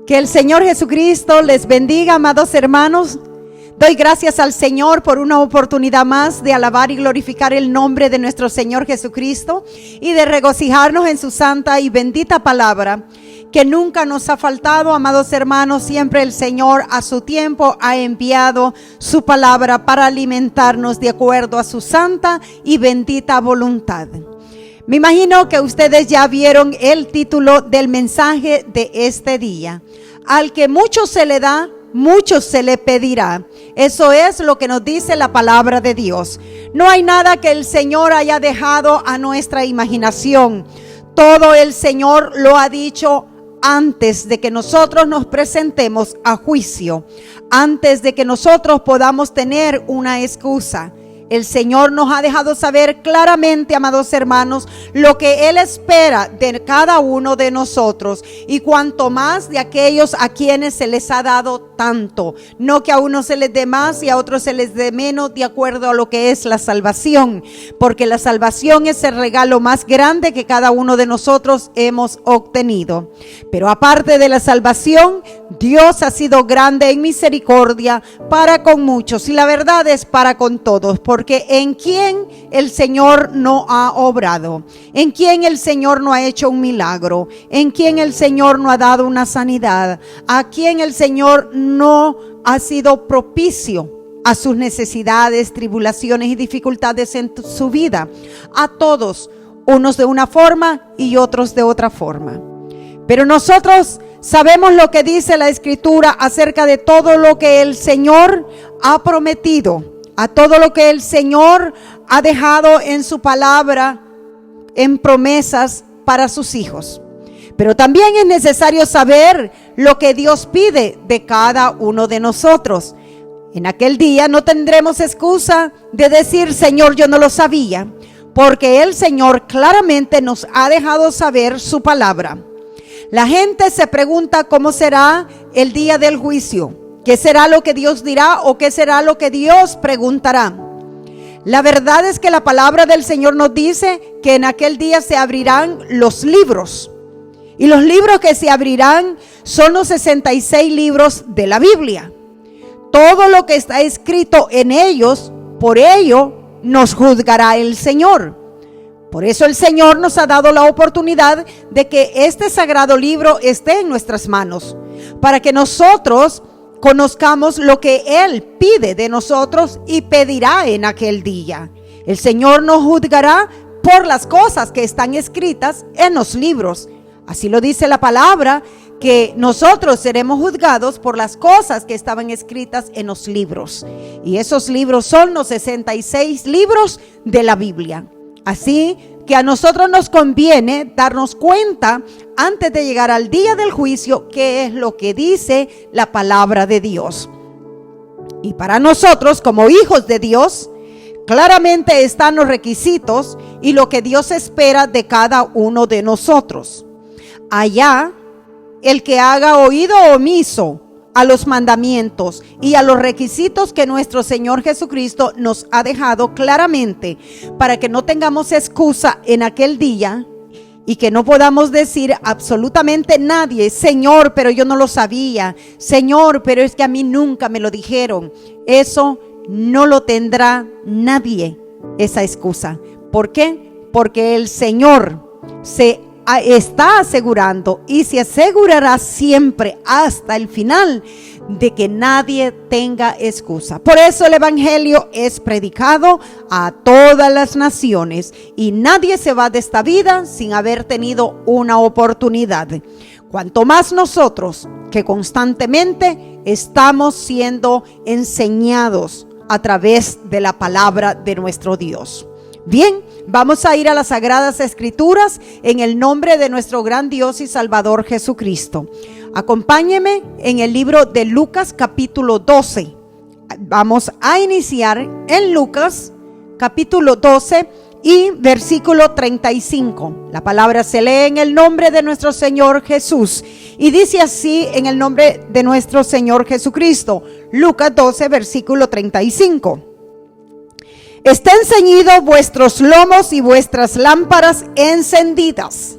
Que el Señor Jesucristo les bendiga, amados hermanos. Doy gracias al Señor por una oportunidad más de alabar y glorificar el nombre de nuestro Señor Jesucristo y de regocijarnos en su santa y bendita palabra, que nunca nos ha faltado, amados hermanos. Siempre el Señor a su tiempo ha enviado su palabra para alimentarnos de acuerdo a su santa y bendita voluntad. Me imagino que ustedes ya vieron el título del mensaje de este día. Al que mucho se le da, mucho se le pedirá. Eso es lo que nos dice la palabra de Dios. No hay nada que el Señor haya dejado a nuestra imaginación. Todo el Señor lo ha dicho antes de que nosotros nos presentemos a juicio, antes de que nosotros podamos tener una excusa. El Señor nos ha dejado saber claramente, amados hermanos, lo que Él espera de cada uno de nosotros, y cuanto más de aquellos a quienes se les ha dado tanto. No que a unos se les dé más y a otros se les dé menos, de acuerdo a lo que es la salvación, porque la salvación es el regalo más grande que cada uno de nosotros hemos obtenido. Pero aparte de la salvación, Dios ha sido grande en misericordia para con muchos, y la verdad es para con todos, porque en quien el Señor no ha obrado, en quien el Señor no ha hecho un milagro, en quien el Señor no ha dado una sanidad, a quien el Señor no ha sido propicio a sus necesidades, tribulaciones y dificultades en su vida. A todos, unos de una forma y otros de otra forma. Pero nosotros sabemos lo que dice la Escritura acerca de todo lo que el Señor ha prometido, a todo lo que el Señor ha dejado en su palabra, en promesas para sus hijos. Pero también es necesario saber lo que Dios pide de cada uno de nosotros. En aquel día no tendremos excusa de decir: Señor, yo no lo sabía, porque el Señor claramente nos ha dejado saber su palabra. La gente se pregunta cómo será el día del juicio. ¿Qué será lo que Dios dirá o qué será lo que Dios preguntará? La verdad es que la palabra del Señor nos dice que en aquel día se abrirán los libros. Y los libros que se abrirán son los 66 libros de la Biblia. Todo lo que está escrito en ellos, por ello nos juzgará el Señor. Por eso el Señor nos ha dado la oportunidad de que este sagrado libro esté en nuestras manos, para que nosotros conozcamos lo que Él pide de nosotros y pedirá en aquel día. El Señor nos juzgará por las cosas que están escritas en los libros. Así lo dice la palabra, que nosotros seremos juzgados por las cosas que estaban escritas en los libros. Y esos libros son los 66 libros de la Biblia. Así que a nosotros nos conviene darnos cuenta antes de llegar al día del juicio qué es lo que dice la palabra de Dios. Y para nosotros como hijos de Dios, claramente están los requisitos y lo que Dios espera de cada uno de nosotros. Allá, el que haga oído omiso a los mandamientos y a los requisitos que nuestro Señor Jesucristo nos ha dejado claramente, para que no tengamos excusa en aquel día y que no podamos decir absolutamente nadie: Señor, pero yo no lo sabía, Señor, pero es que a mí nunca me lo dijeron. Eso no lo tendrá nadie, esa excusa. ¿Por qué? Porque el Señor se está asegurando y se asegurará siempre hasta el final de que nadie tenga excusa. Por eso el evangelio es predicado a todas las naciones y nadie se va de esta vida sin haber tenido una oportunidad. Cuanto más nosotros, que constantemente estamos siendo enseñados a través de la palabra de nuestro Dios. Bien, vamos a ir a las Sagradas Escrituras en el nombre de nuestro gran Dios y Salvador Jesucristo. Acompáñeme en el libro de Lucas capítulo 12. Vamos a iniciar en Lucas capítulo 12 y versículo 35. La palabra se lee en el nombre de nuestro Señor Jesús y dice así en el nombre de nuestro Señor Jesucristo. Lucas 12 versículo 35. Estén ceñidos vuestros lomos y vuestras lámparas encendidas.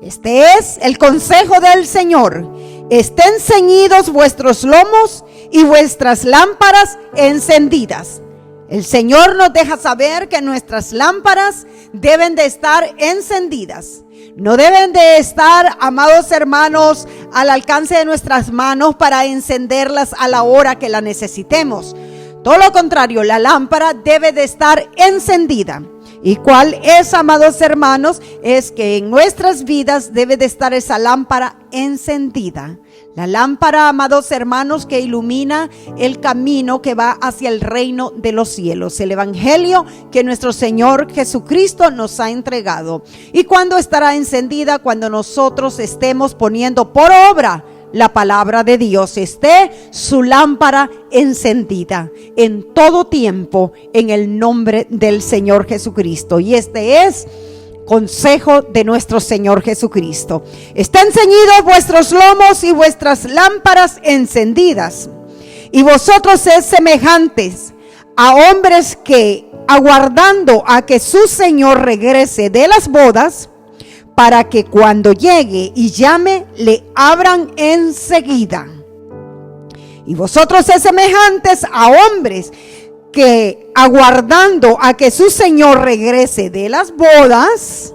Este es el consejo del Señor, estén ceñidos vuestros lomos y vuestras lámparas encendidas. El Señor nos deja saber que nuestras lámparas deben de estar encendidas. No deben de estar, amados hermanos, al alcance de nuestras manos para encenderlas a la hora que la necesitemos. Todo lo contrario, la lámpara debe de estar encendida. ¿Y cuál es, amados hermanos? Es que en nuestras vidas debe de estar esa lámpara encendida. La lámpara, amados hermanos, que ilumina el camino que va hacia el reino de los cielos. El evangelio que nuestro Señor Jesucristo nos ha entregado. ¿Y cuándo estará encendida? Cuando nosotros estemos poniendo por obra la palabra de Dios. Esté su lámpara encendida en todo tiempo en el nombre del Señor Jesucristo. Y este es consejo de nuestro Señor Jesucristo. Estén ceñidos vuestros lomos y vuestras lámparas encendidas. Y vosotros sed semejantes a hombres que, aguardando a que su Señor regrese de las bodas, para que cuando llegue y llame, le abran enseguida. Y vosotros sed semejantes a hombres que, aguardando a que su Señor regrese de las bodas,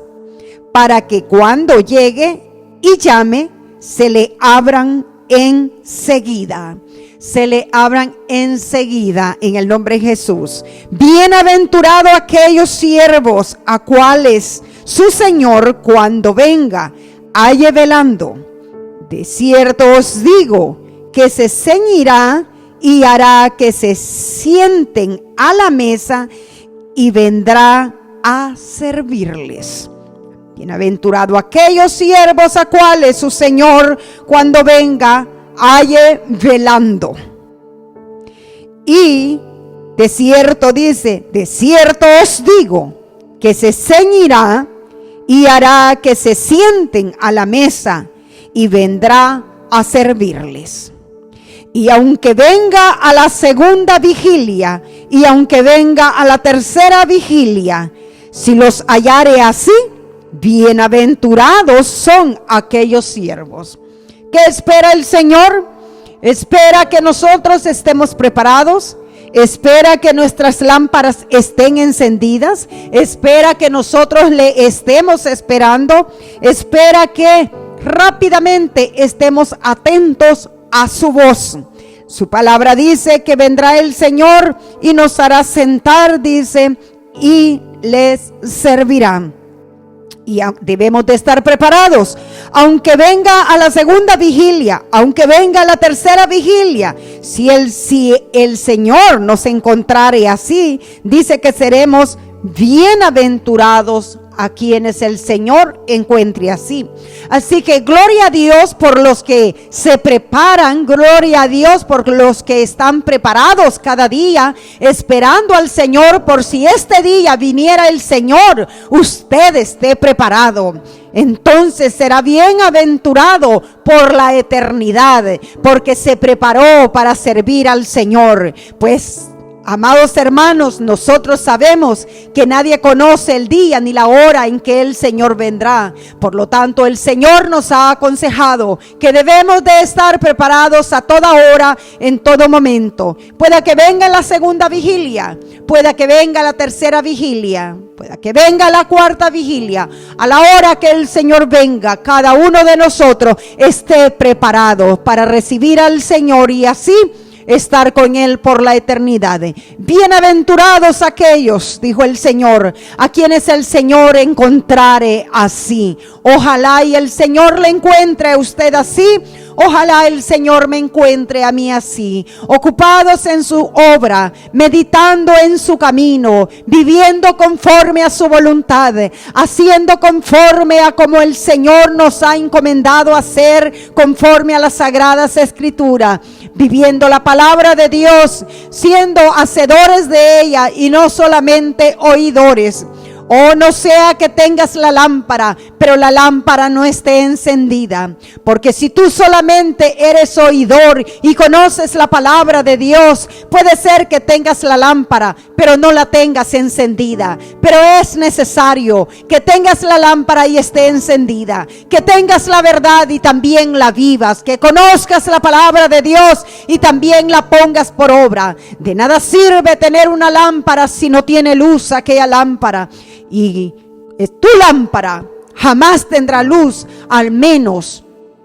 para que cuando llegue y llame, se le abran enseguida. Se le abran enseguida en el nombre de Jesús. Bienaventurado aquellos siervos a cuales su Señor cuando venga halle velando. De cierto os digo que se ceñirá y hará que se sienten a la mesa y vendrá a servirles. Bienaventurado aquellos siervos a cuales su Señor cuando venga halle velando. Y de cierto dice, de cierto os digo que se ceñirá y hará que se sienten a la mesa y vendrá a servirles. Y aunque venga a la segunda vigilia y aunque venga a la tercera vigilia, si los hallare así, bienaventurados son aquellos siervos. ¿Qué espera el Señor? Espera que nosotros estemos preparados. Espera que nuestras lámparas estén encendidas. Espera que nosotros le estemos esperando. Espera que rápidamente estemos atentos a su voz. Su palabra dice que vendrá el Señor y nos hará sentar, dice, y les servirá. Y debemos de estar preparados, aunque venga a la segunda vigilia, aunque venga a la tercera vigilia. Si el Señor nos encontrare así, dice que seremos bienaventurados a quienes el Señor encuentre así. Así que gloria a Dios por los que se preparan, gloria a Dios por los que están preparados cada día, esperando al Señor, por si este día viniera el Señor, usted esté preparado. Entonces será bienaventurado por la eternidad, porque se preparó para servir al Señor. Pues, amados hermanos, nosotros sabemos que nadie conoce el día ni la hora en que el Señor vendrá. Por lo tanto, el Señor nos ha aconsejado que debemos de estar preparados a toda hora, en todo momento. Pueda que venga la segunda vigilia, pueda que venga la tercera vigilia, pueda que venga la cuarta vigilia. A la hora que el Señor venga, cada uno de nosotros esté preparado para recibir al Señor y así estar con Él por la eternidad. Bienaventurados aquellos, dijo el Señor, a quienes el Señor encontrare así. Ojalá y el Señor le encuentre a usted así. Ojalá el Señor me encuentre a mí así, ocupados en su obra, meditando en su camino, viviendo conforme a su voluntad, haciendo conforme a como el Señor nos ha encomendado hacer, conforme a las sagradas escrituras, viviendo la palabra de Dios, siendo hacedores de ella y no solamente oidores. Oh, no sea que tengas la lámpara, pero la lámpara no esté encendida. Porque si tú solamente eres oidor y conoces la palabra de Dios, puede ser que tengas la lámpara, pero no la tengas encendida. Pero es necesario que tengas la lámpara y esté encendida, que tengas la verdad y también la vivas, que conozcas la palabra de Dios y también la pongas por obra. De nada sirve tener una lámpara si no tiene luz aquella lámpara, y tu lámpara jamás tendrá luz al menos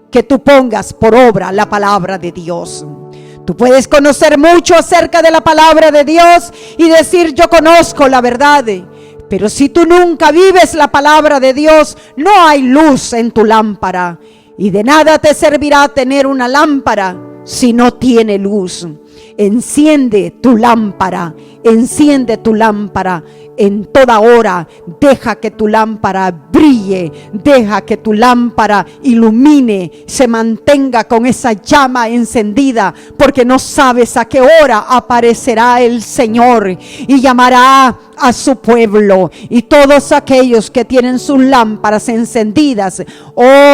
que tú pongas por obra la palabra de Dios. Tú puedes conocer mucho acerca de la palabra de Dios y decir: yo conozco la verdad, pero si tú nunca vives la palabra de Dios, no hay luz en tu lámpara, y de nada te servirá tener una lámpara si no tiene luz. Enciende tu lámpara en toda hora. Deja que tu lámpara brille, deja que tu lámpara ilumine, se mantenga con esa llama encendida, porque no sabes a qué hora aparecerá el Señor y llamará a su pueblo, y todos aquellos que tienen sus lámparas encendidas,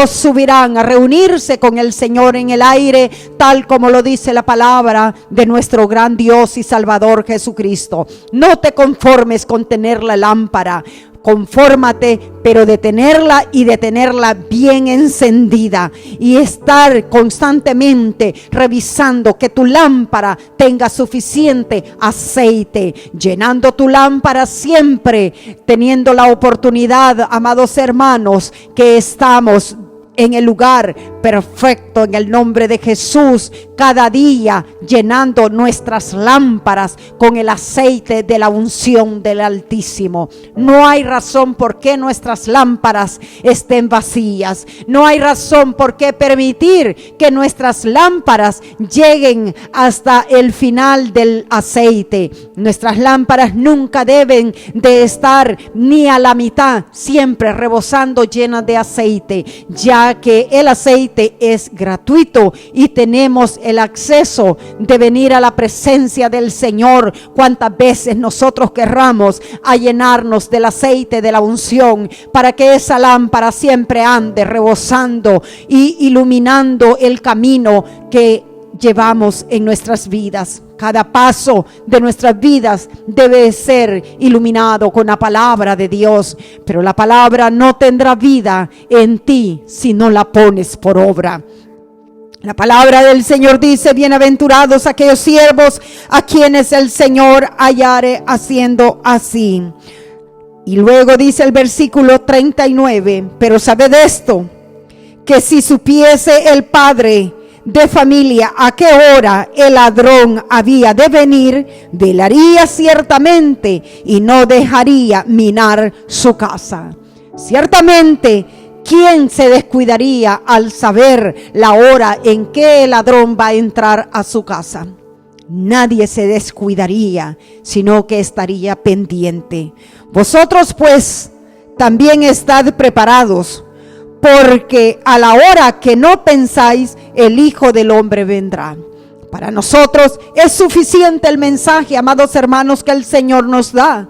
subirán a reunirse con el Señor en el aire, tal como lo dice la palabra de nuestro gran Dios y Salvador Jesucristo. No te conformes con tener la lámpara, confórmate, pero de tenerla y de tenerla bien encendida, y estar constantemente revisando que tu lámpara tenga suficiente aceite, llenando tu lámpara siempre, teniendo la oportunidad, amados hermanos, que estamos en el lugar perfecto en el nombre de Jesús, cada día llenando nuestras lámparas con el aceite de la unción del Altísimo. No hay razón por qué nuestras lámparas estén vacías. No hay razón por qué permitir que nuestras lámparas lleguen hasta el final del aceite. Nuestras lámparas nunca deben de estar ni a la mitad, siempre rebosando llenas de aceite, ya que el aceite es gratuito y tenemos el acceso de venir a la presencia del Señor cuantas veces nosotros querramos, a llenarnos del aceite de la unción, para que esa lámpara siempre ande rebosando y iluminando el camino que llevamos en nuestras vidas. Cada paso de nuestras vidas debe ser iluminado con la palabra de Dios, pero la palabra no tendrá vida en ti si no la pones por obra. La palabra del Señor dice: bienaventurados aquellos siervos a quienes el Señor hallare haciendo así. Y luego dice el versículo 39: pero sabed esto, que si supiese el padre de familia a qué hora el ladrón había de venir, velaría ciertamente y no dejaría minar su casa. Ciertamente, ¿quién se descuidaría al saber la hora en que el ladrón va a entrar a su casa? Nadie se descuidaría, sino que estaría pendiente. Vosotros pues también estad preparados, porque a la hora que no pensáis, el Hijo del Hombre vendrá. Para nosotros es suficiente el mensaje, amados hermanos, que el Señor nos da,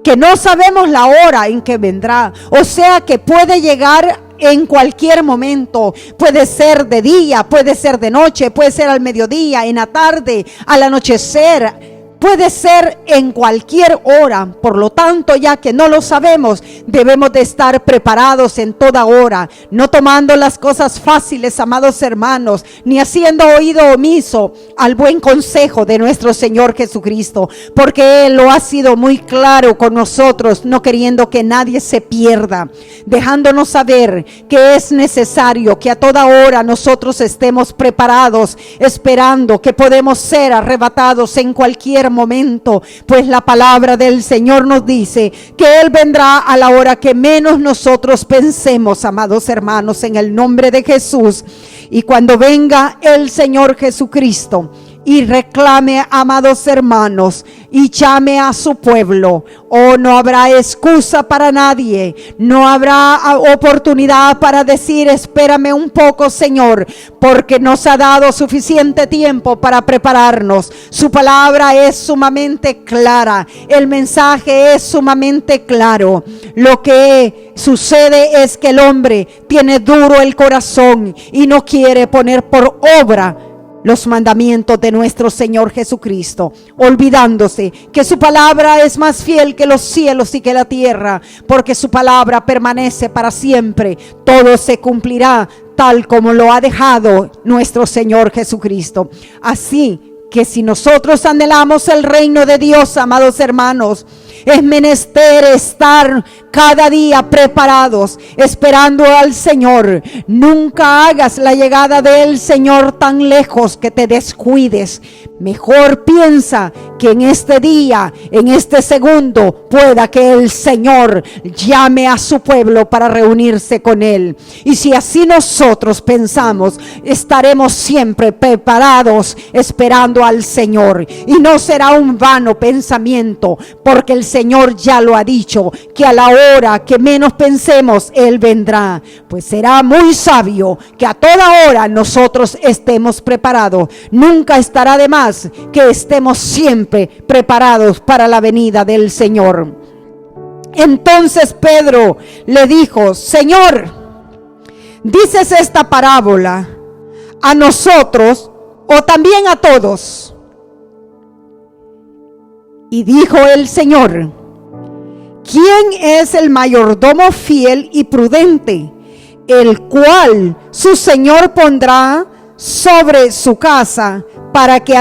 que no sabemos la hora en que vendrá, o sea que puede llegar en cualquier momento. Puede ser de día, puede ser de noche, puede ser al mediodía, en la tarde, al anochecer. Puede ser en cualquier hora. Por lo tanto, ya que no lo sabemos, debemos de estar preparados en toda hora, no tomando las cosas fáciles, amados hermanos, ni haciendo oído omiso al buen consejo de nuestro Señor Jesucristo, porque Él lo ha sido muy claro con nosotros, no queriendo que nadie se pierda, dejándonos saber que es necesario que a toda hora nosotros estemos preparados, esperando que podemos ser arrebatados en cualquier momento, pues la palabra del Señor nos dice que Él vendrá a la hora que menos nosotros pensemos, amados hermanos, en el nombre de Jesús. Y cuando venga el Señor Jesucristo, y reclame, amados hermanos, y llame a su pueblo. Oh, no habrá excusa para nadie, no habrá oportunidad para decir espérame un poco, Señor, porque nos ha dado suficiente tiempo para prepararnos. Su palabra es sumamente clara, el mensaje es sumamente claro. Lo que sucede es que el hombre tiene duro el corazón y no quiere poner por obra los mandamientos de nuestro Señor Jesucristo, olvidándose que su palabra es más fiel que los cielos y que la tierra, porque su palabra permanece para siempre. Todo se cumplirá tal como lo ha dejado nuestro Señor Jesucristo. Así que si nosotros anhelamos el reino de Dios, amados hermanos, es menester estar cada día preparados, esperando al Señor. Nunca hagas la llegada del Señor tan lejos que te descuides. Mejor piensa que en este día, en este segundo, pueda que el Señor llame a su pueblo para reunirse con Él. Y si así nosotros pensamos, estaremos siempre preparados esperando al Señor. Y no será un vano pensamiento, porque el Señor ya lo ha dicho, que a la hora que menos pensemos, Él vendrá. Pues será muy sabio que a toda hora nosotros estemos preparados. Nunca estará de más que estemos siempre preparados para la venida del Señor. Entonces Pedro le dijo: Señor, ¿dices esta parábola a nosotros o también a todos? Y dijo el Señor: ¿quién es el mayordomo fiel y prudente, el cual su Señor pondrá sobre su casa para que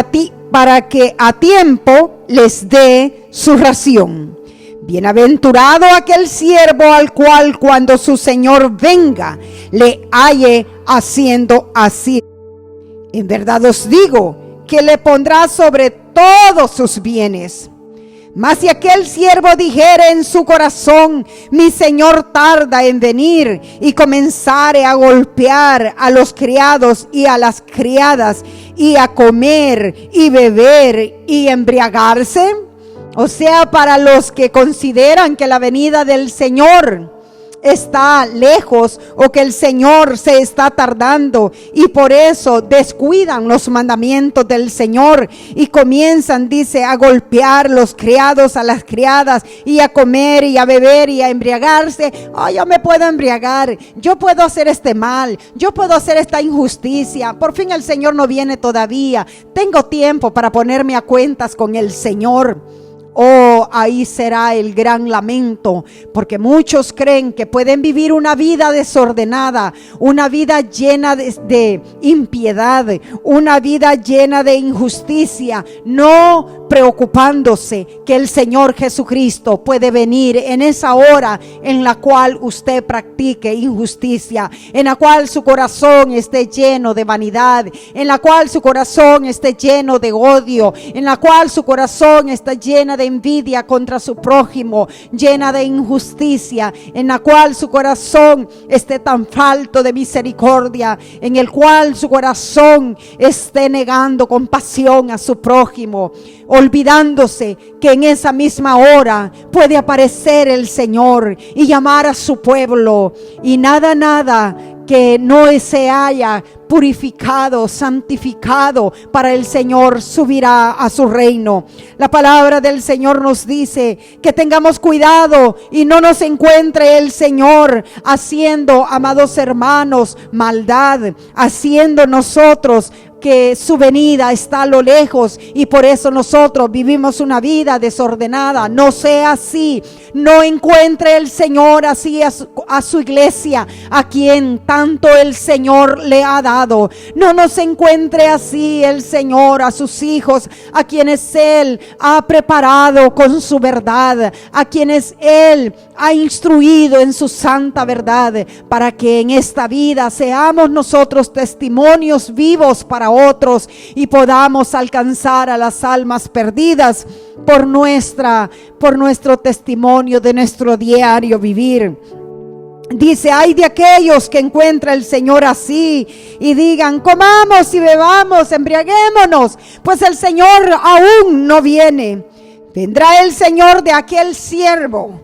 a tiempo les dé su ración? Bienaventurado aquel siervo al cual cuando su Señor venga le halle haciendo así. En verdad os digo que le pondrá sobre todos sus bienes. Mas si aquel siervo dijere en su corazón: mi Señor tarda en venir, y comenzare a golpear a los criados y a las criadas, y a comer y beber y embriagarse, o sea, para los que consideran que la venida del Señor está lejos o que el Señor se está tardando y por eso descuidan los mandamientos del Señor y comienzan, dice, a golpear los criados a las criadas y a comer y a beber y a embriagarse. Yo me puedo embriagar, yo puedo hacer este mal, yo puedo hacer esta injusticia, por fin el Señor no viene todavía, tengo tiempo para ponerme a cuentas con el Señor. Oh, ahí será el gran lamento, porque muchos creen que pueden vivir una vida desordenada, una vida llena de impiedad, una vida llena de injusticia, no preocupándose que el Señor Jesucristo puede venir en esa hora en la cual usted practique injusticia, en la cual su corazón esté lleno de vanidad, en la cual su corazón esté lleno de odio, en la cual su corazón está llena de envidia contra su prójimo, llena de injusticia, en la cual su corazón esté tan falto de misericordia, en el cual su corazón esté negando compasión a su prójimo, olvidándose que en esa misma hora puede aparecer el Señor y llamar a su pueblo, y nada que no se haya purificado, santificado para el Señor subirá a su reino. La palabra del Señor nos dice que tengamos cuidado y no nos encuentre el Señor haciendo, amados hermanos, maldad, haciendo nosotros que su venida está a lo lejos y por eso nosotros vivimos una vida desordenada. No sea así. No encuentre el Señor así a su iglesia, a quien tanto el Señor le ha dado. No nos encuentre así el Señor a sus hijos, a quienes Él ha preparado con su verdad, a quienes Él ha instruido en su santa verdad, para que en esta vida seamos nosotros testimonios vivos para otros y podamos alcanzar a las almas perdidas por nuestro testimonio de nuestro diario vivir. Dice: ay de aquellos que encuentra el Señor así y digan: comamos y bebamos, embriaguémonos, pues el Señor aún no viene. Vendrá el Señor de aquel siervo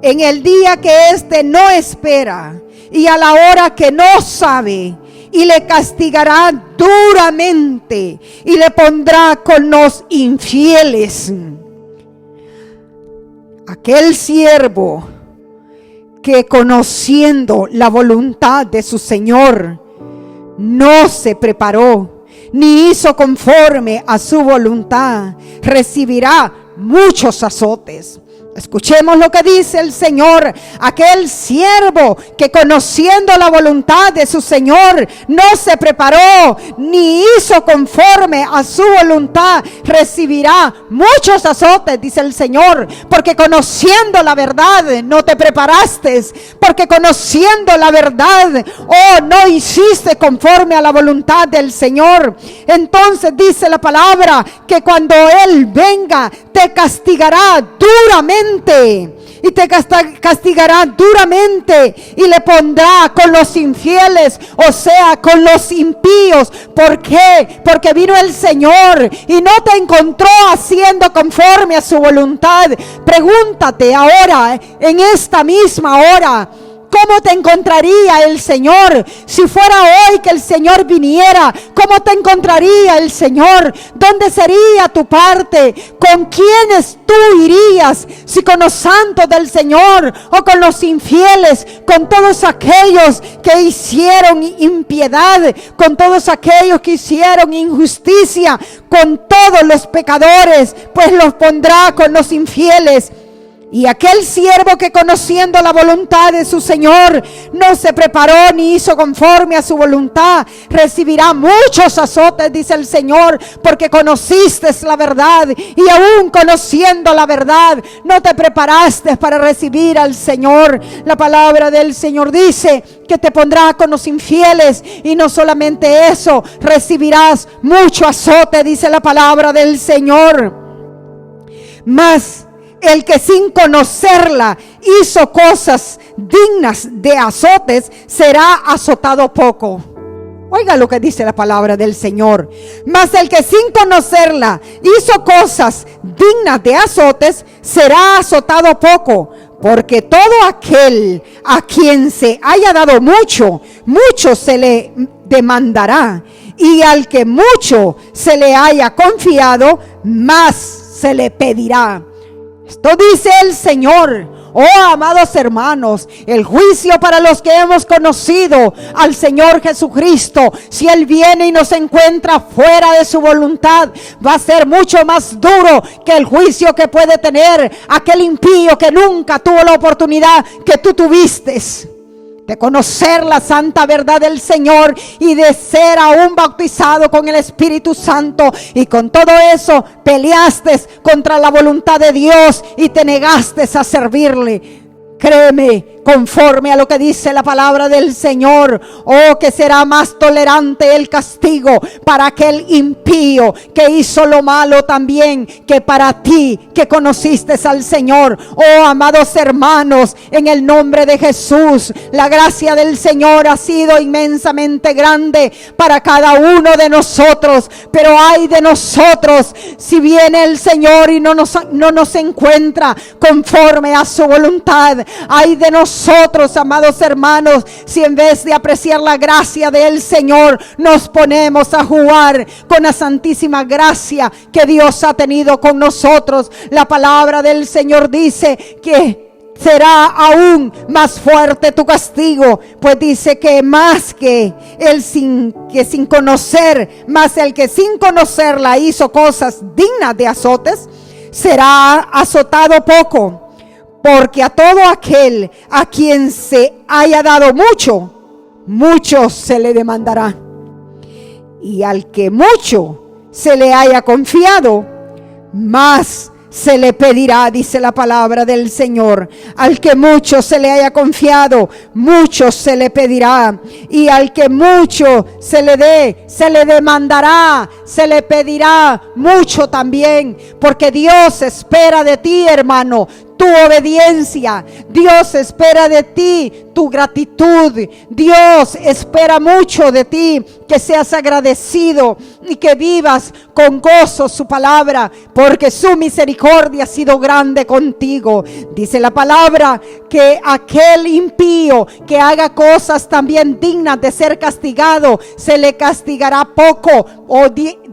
en el día que éste no espera y a la hora que no sabe, y le castigará duramente y le pondrá con los infieles. Aquel siervo que, conociendo la voluntad de su Señor, no se preparó ni hizo conforme a su voluntad, recibirá muchos azotes. Escuchemos lo que dice el Señor: aquel siervo que, conociendo la voluntad de su Señor, no se preparó ni hizo conforme a su voluntad, recibirá muchos azotes, dice el Señor, porque conociendo la verdad no te preparaste, porque conociendo la verdad, no hiciste conforme a la voluntad del Señor. Entonces dice la palabra que cuando Él venga te castigará duramente, y te castigará duramente y le pondrá con los infieles, o sea, con los impíos. ¿Por qué? Porque vino el Señor y no te encontró haciendo conforme a su voluntad. Pregúntate ahora, en esta misma hora, ¿cómo te encontraría el Señor si fuera hoy que el Señor viniera? ¿Cómo te encontraría el Señor? ¿Dónde sería tu parte? ¿Con quiénes tú irías? Si con los santos del Señor o con los infieles, con todos aquellos que hicieron impiedad, con todos aquellos que hicieron injusticia, con todos los pecadores, pues los pondrá con los infieles. Y aquel siervo que, conociendo la voluntad de su Señor, no se preparó ni hizo conforme a su voluntad, recibirá muchos azotes, dice el Señor, porque conociste la verdad y aún conociendo la verdad no te preparaste para recibir al Señor. La palabra del Señor dice que te pondrá con los infieles, y no solamente eso, recibirás mucho azote, dice la palabra del Señor. Mas el que sin conocerla hizo cosas dignas de azotes, será azotado poco. Oiga lo que dice la palabra del Señor. Mas el que sin conocerla hizo cosas dignas de azotes, será azotado poco. Porque todo aquel a quien se haya dado mucho, mucho se le demandará. Y al que mucho se le haya confiado, más se le pedirá. Esto dice el Señor. Oh, amados hermanos, el juicio para los que hemos conocido al Señor Jesucristo, si Él viene y nos encuentra fuera de su voluntad, va a ser mucho más duro que el juicio que puede tener aquel impío que nunca tuvo la oportunidad que tú tuviste de conocer la santa verdad del Señor y de ser aún bautizado con el Espíritu Santo, y con todo eso peleaste contra la voluntad de Dios y te negaste a servirle. Créeme, conforme a lo que dice la palabra del Señor, que será más tolerante el castigo para aquel impío que hizo lo malo también, que para ti que conociste al Señor. Oh, amados hermanos, en el nombre de Jesús, la gracia del Señor ha sido inmensamente grande para cada uno de nosotros, pero ay de nosotros si viene el Señor y no nos encuentra conforme a su voluntad. Ay de nosotros, amados hermanos, si en vez de apreciar la gracia del Señor nos ponemos a jugar con la santísima gracia que Dios ha tenido con nosotros. La palabra del Señor dice que será aún más fuerte tu castigo, pues dice que más que el sin conocer, más el que sin conocerla hizo cosas dignas de azotes, será azotado poco. Porque a todo aquel a quien se haya dado mucho, mucho se le demandará. Y al que mucho se le haya confiado, más se le pedirá, dice la palabra del Señor. Al que mucho se le haya confiado, mucho se le pedirá. Y al que mucho se le dé, se le demandará, se le pedirá mucho también. Porque Dios espera de ti, hermano, tu obediencia. Dios espera de ti tu gratitud. Dios espera mucho de ti, que seas agradecido y que vivas con gozo su palabra, porque su misericordia ha sido grande contigo. Dice la palabra que aquel impío que haga cosas también dignas de ser castigado, se le castigará poco, o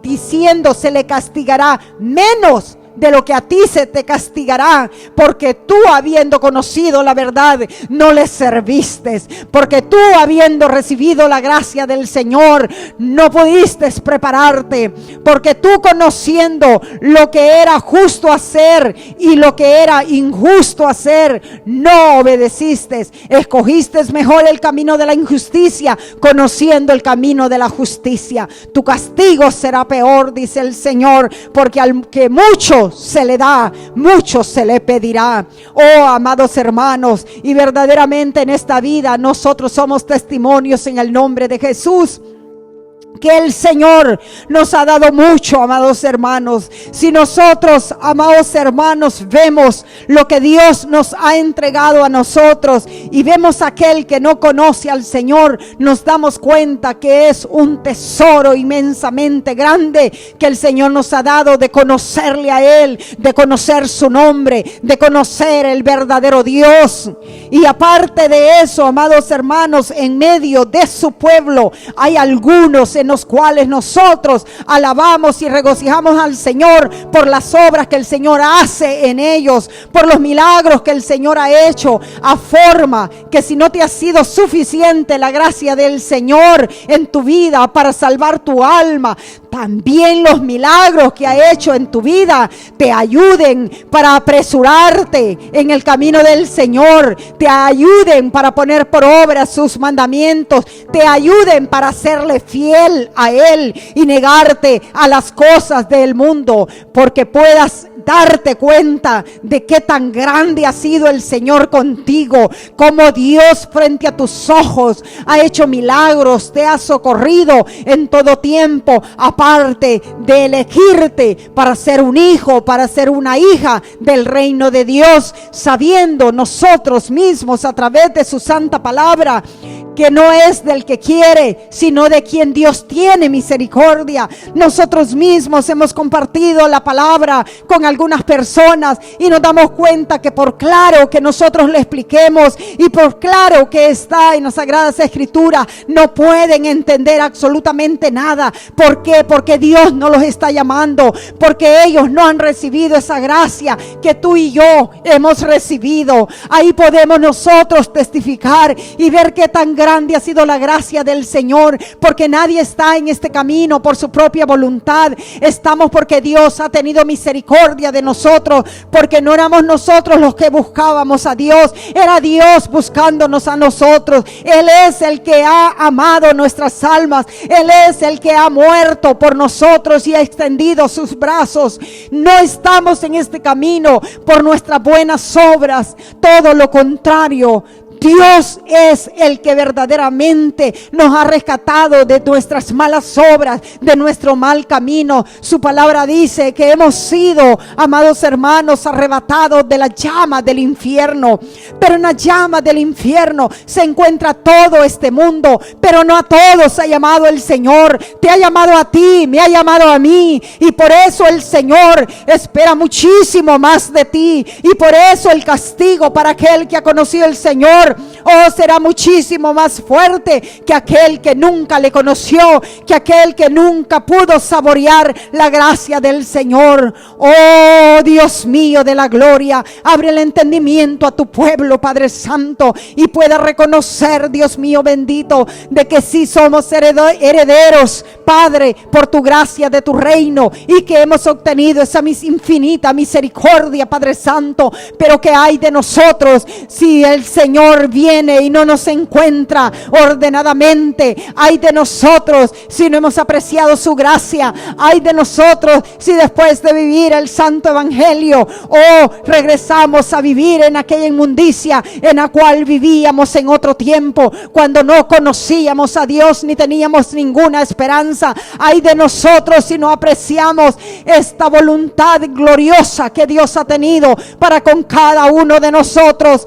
diciendo se le castigará menos de lo que a ti se te castigará, porque tú, habiendo conocido la verdad, no le serviste, porque tú, habiendo recibido la gracia del Señor, no pudiste prepararte, porque tú, conociendo lo que era justo hacer y lo que era injusto hacer, no obedeciste. Escogiste mejor el camino de la injusticia, conociendo el camino de la justicia. Tu castigo será peor, dice el Señor, porque al que mucho se le da, mucho se le pedirá. Oh, amados hermanos, y verdaderamente en esta vida nosotros somos testimonios en el nombre de Jesús, que el Señor nos ha dado mucho, amados hermanos. Si nosotros, amados hermanos, vemos lo que Dios nos ha entregado a nosotros y vemos a aquel que no conoce al Señor, nos damos cuenta que es un tesoro inmensamente grande que el Señor nos ha dado, de conocerle a Él, de conocer su nombre, de conocer el verdadero Dios. Y aparte de eso, amados hermanos, en medio de su pueblo hay algunos en los cuales nosotros alabamos y regocijamos al Señor por las obras que el Señor hace en ellos, por los milagros que el Señor ha hecho, a forma que si no te ha sido suficiente la gracia del Señor en tu vida para salvar tu alma, también los milagros que ha hecho en tu vida te ayuden para apresurarte en el camino del Señor, te ayuden para poner por obra sus mandamientos, te ayuden para serle fiel a Él y negarte a las cosas del mundo, porque puedas darte cuenta de qué tan grande ha sido el Señor contigo, como Dios frente a tus ojos ha hecho milagros, te ha socorrido en todo tiempo, aparte de elegirte para ser un hijo, para ser una hija del reino de Dios, sabiendo nosotros mismos a través de su santa palabra que no es del que quiere, sino de quien Dios tiene misericordia. Nosotros mismos hemos compartido la palabra con algunas personas y nos damos cuenta que por claro que nosotros le expliquemos y por claro que está en las Sagradas Escrituras, no pueden entender absolutamente nada. ¿Por qué? Porque Dios no los está llamando, porque ellos no han recibido esa gracia que tú y yo hemos recibido. Ahí podemos nosotros testificar y ver qué tan grande ha sido la gracia del Señor, porque nadie está en este camino por su propia voluntad. Estamos porque Dios ha tenido misericordia de nosotros, porque no éramos nosotros los que buscábamos a Dios, era Dios buscándonos a nosotros. Él es el que ha amado nuestras almas, Él es el que ha muerto por nosotros y ha extendido sus brazos. No estamos en este camino por nuestras buenas obras, todo lo contrario. Dios es el que verdaderamente nos ha rescatado de nuestras malas obras, de nuestro mal camino. Su palabra dice que hemos sido, amados hermanos, arrebatados de la llama del infierno. Pero en la llama del infierno se encuentra todo este mundo, pero no a todos ha llamado el Señor. Te ha llamado a ti, me ha llamado a mí, y por eso el Señor espera muchísimo más de ti, y por eso el castigo para aquel que ha conocido el Señor será muchísimo más fuerte que aquel que nunca le conoció, que aquel que nunca pudo saborear la gracia del Señor. Oh Dios mío de la gloria, abre el entendimiento a tu pueblo, Padre Santo, y pueda reconocer, Dios mío bendito, de que sí somos herederos, Padre, por tu gracia de tu reino, y que hemos obtenido esa infinita misericordia, Padre Santo. Pero que hay de nosotros si el Señor Señor viene y no nos encuentra ordenadamente. Ay de nosotros si no hemos apreciado su gracia. Ay de nosotros si después de vivir el santo evangelio, regresamos a vivir en aquella inmundicia en la cual vivíamos en otro tiempo, cuando no conocíamos a Dios ni teníamos ninguna esperanza. Ay de nosotros si no apreciamos esta voluntad gloriosa que Dios ha tenido para con cada uno de nosotros.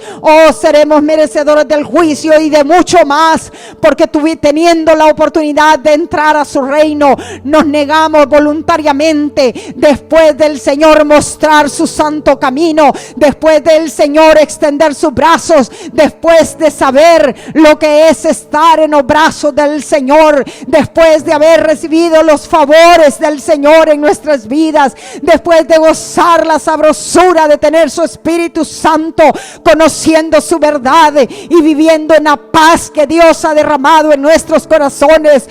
Seremos merecedores del juicio y de mucho más, porque teniendo la oportunidad de entrar a su reino, nos negamos voluntariamente, después del Señor mostrar su santo camino, después del Señor extender sus brazos, después de saber lo que es estar en los brazos del Señor, después de haber recibido los favores del Señor en nuestras vidas, después de gozar la sabrosura de tener su Espíritu Santo, conociendo su verdad y viviendo en la paz que Dios ha derramado en nuestros corazones.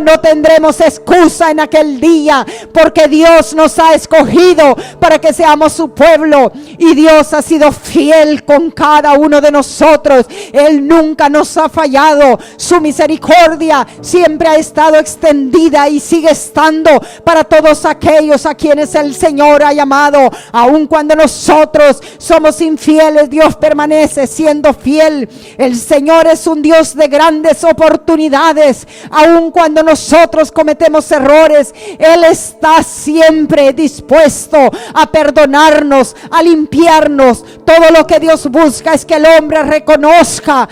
No tendremos excusa en aquel día, porque Dios nos ha escogido para que seamos su pueblo, y Dios ha sido fiel con cada uno de nosotros. Él nunca nos ha fallado. Su misericordia siempre ha estado extendida y sigue estando para todos aquellos a quienes el Señor ha llamado. Aun cuando nosotros somos infieles, Dios permanece siendo fiel. El Señor es un Dios de grandes oportunidades. Aun cuando nosotros cometemos errores, Él está siempre dispuesto a perdonarnos, a limpiarnos. Todo lo que Dios busca es que el hombre reconozca